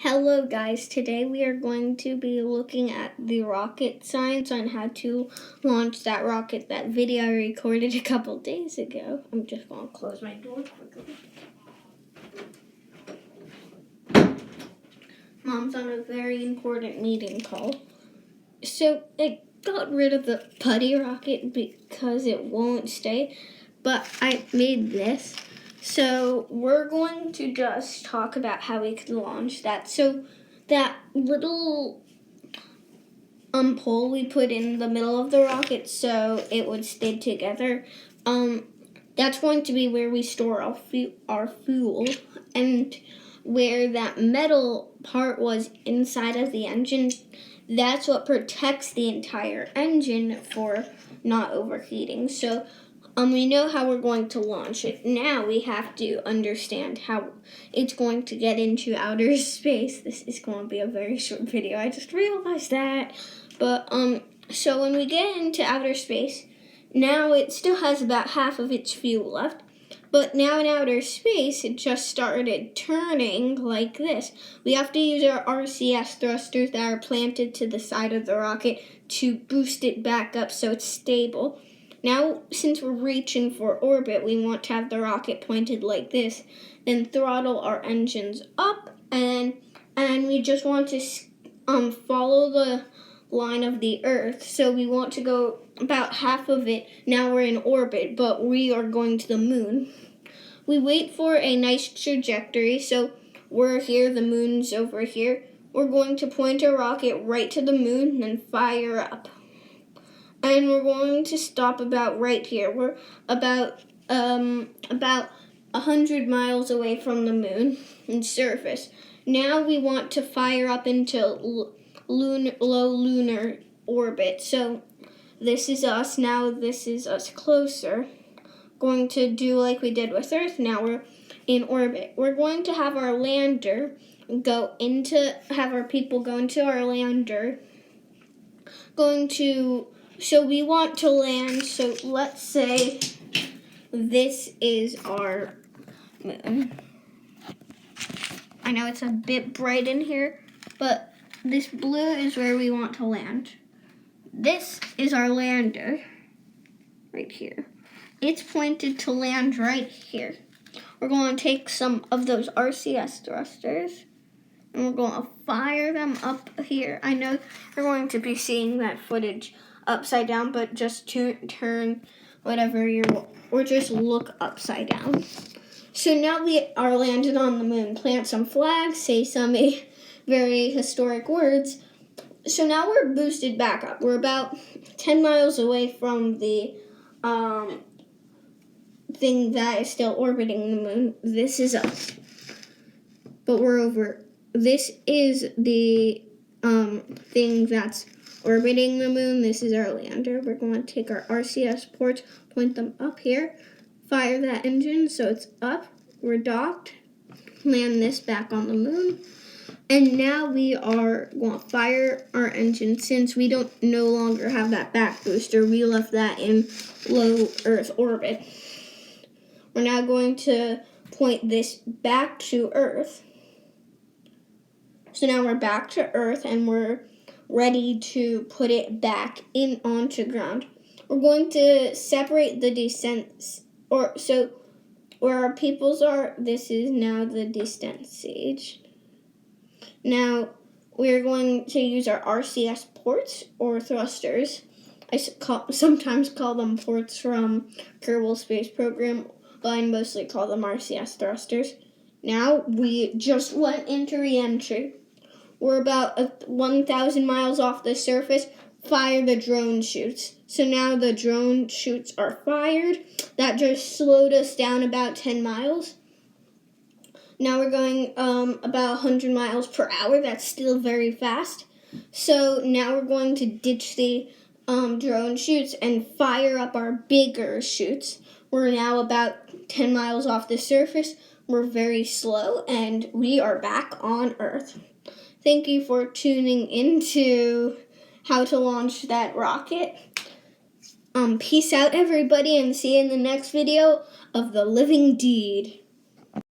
Hello guys, today we are going to be looking at the rocket science on how to launch that rocket, that video I recorded a couple days ago. I'm just going to close my door quickly. Mom's on a very important meeting call. So I got rid of the putty rocket because it won't stay, but I made this. So we're going to just talk about how we could launch that. So that little pole we put in the middle of the rocket so it would stay together, that's going to be where we store our fuel, and where that metal part was inside of the engine, that's what protects the entire engine for not overheating. So we know how we're going to launch it. Now we have to understand how it's going to get into outer space. This is going to be a very short video. I just realized that. But so when we get into outer space, now it still has about half of its fuel left. But now in outer space, it just started turning like this. We have to use our RCS thrusters that are planted to the side of the rocket to boost it back up so it's stable. Now, since we're reaching for orbit, we want to have the rocket pointed like this, then throttle our engines up, and we just want to follow the line of the Earth. So we want to go about half of it. Now we're in orbit, but we are going to the moon. We wait for a nice trajectory, so we're here, the moon's over here. We're going to point our rocket right to the moon, then fire up. And we're going to stop about right here. We're about 100 miles away from the moon and surface. Now we want to fire up into low lunar orbit. So this is us. Now this is us closer. Going to do like we did with Earth. Now we're in orbit. We're going to have our lander have our people go into our lander. So we want to land, so let's say this is our moon. I know it's a bit bright in here, but this blue is where we want to land. This is our lander, right here. It's pointed to land right here. We're going to take some of those RCS thrusters, and we're going to fire them up here. I know you're going to be seeing that footage upside down, but just turn whatever or just look upside down. So now we are landed on the moon. Plant some flags, say some very historic words. So now we're boosted back up. We're about 10 miles away from the thing that is still orbiting the moon. This is us. But we're over. This is the thing that's orbiting the moon. This is our lander. We're going to take our RCS ports, point them up here, fire that engine so it's up. We're docked, land this back on the moon, and now we are going to fire our engine. Since we don't no longer have that back booster, we left that in low Earth orbit. We're now going to point this back to Earth. So now we're back to Earth, and we're ready to put it back in onto ground. We're going to separate the descents, so where our peoples are, this is now the descent stage. Now we're going to use our RCS ports or thrusters. I sometimes call them ports from Kerbal Space Program, but I mostly call them RCS thrusters. Now we just went into re-entry. We're about 1,000 miles off the surface. Fire the drone chutes. So now the drone chutes are fired. That just slowed us down about 10 miles. Now we're going about 100 miles per hour. That's still very fast. So now we're going to ditch the drone chutes and fire up our bigger chutes. We're now about 10 miles off the surface. We're very slow, and we are back on Earth. Thank you for tuning into how to launch that rocket. Peace out, everybody, and see you in the next video of The Living Deed.